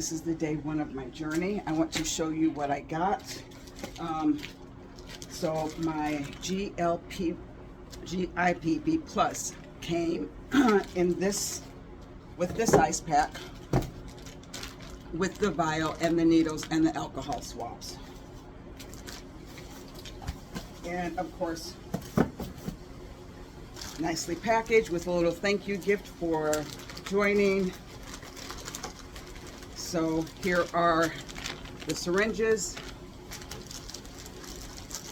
This is the day one of my journey. I want to show you what I got. So my GIPB Plus came in this, with this ice pack, with the vial and the needles and the alcohol swabs. And of course, nicely packaged with a little thank you gift for joining. So here are the syringes,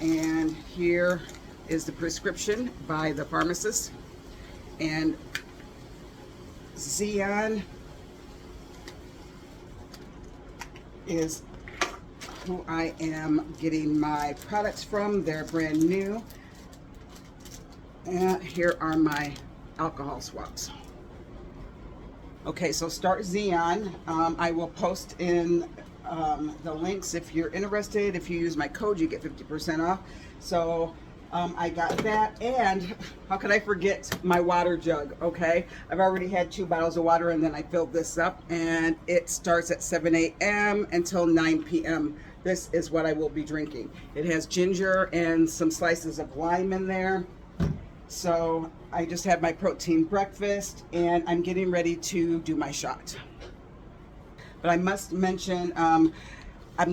and here is the prescription by the pharmacist. And Xeon is who I am getting my products from. They're brand new. And here are my alcohol swabs. Okay, so start Xeon. I will post in the links if you're interested. If you use my code, you get 50% off. So I got that, and how could I forget my water jug? Okay, I've already had 2 bottles of water, and then I filled this up, and it starts at 7 a.m. until 9 p.m. This is what I will be drinking. It has ginger and some slices of lime in there. So I just had my protein breakfast, and I'm getting ready to do my shot. But I must mention, I'm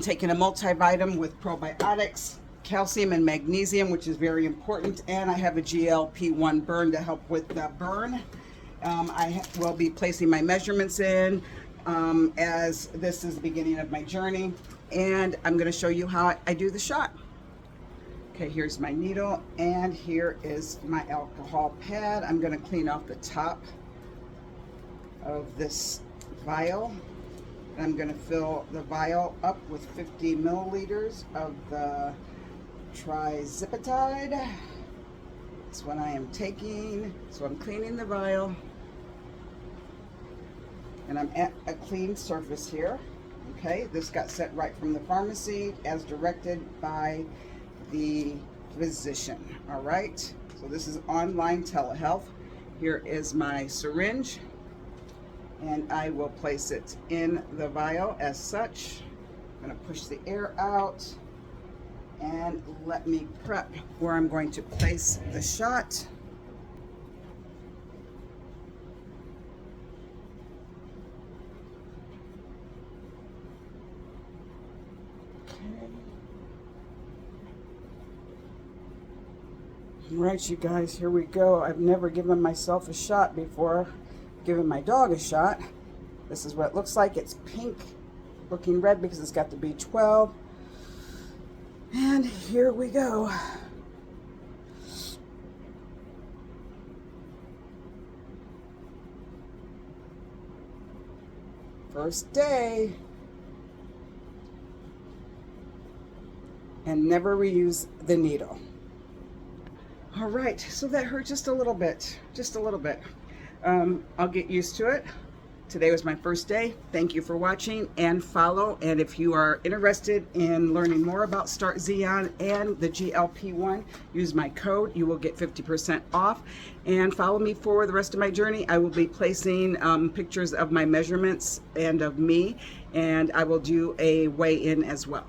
taking a multivitamin with probiotics, calcium and magnesium, which is very important, and I have a GLP-1 burn to help with the burn. I will be placing my measurements in as this is the beginning of my journey, and I'm going to show you how I do the shot. Okay, here's my needle, and here is my alcohol pad. I'm going to clean off the top of this vial. I'm going to fill the vial up with 50 milliliters of the trizipatide. That's what I am taking. So I'm cleaning the vial, and I'm at a clean surface here. Okay, this got sent right from the pharmacy as directed by the physician. All right, so this is online telehealth. Here is my syringe, and I will place it in the vial as such. I'm going to push the air out, and let me prep where I'm going to place the shot. All right, you guys, here we go. I've never given myself a shot before. Giving my dog a shot. This is what it looks like. It's pink, looking red because it's got the B12. And here we go. First day. And never reuse the needle. All right, so that hurt just a little bit, I'll get used to it. Today was my first day. Thank you for watching, and follow. And if you are interested in learning more about Start Xeon and the GLP-1, use my code. You will get 50% off. And follow me for the rest of my journey. I will be placing pictures of my measurements and of me, and I will do a weigh-in as well.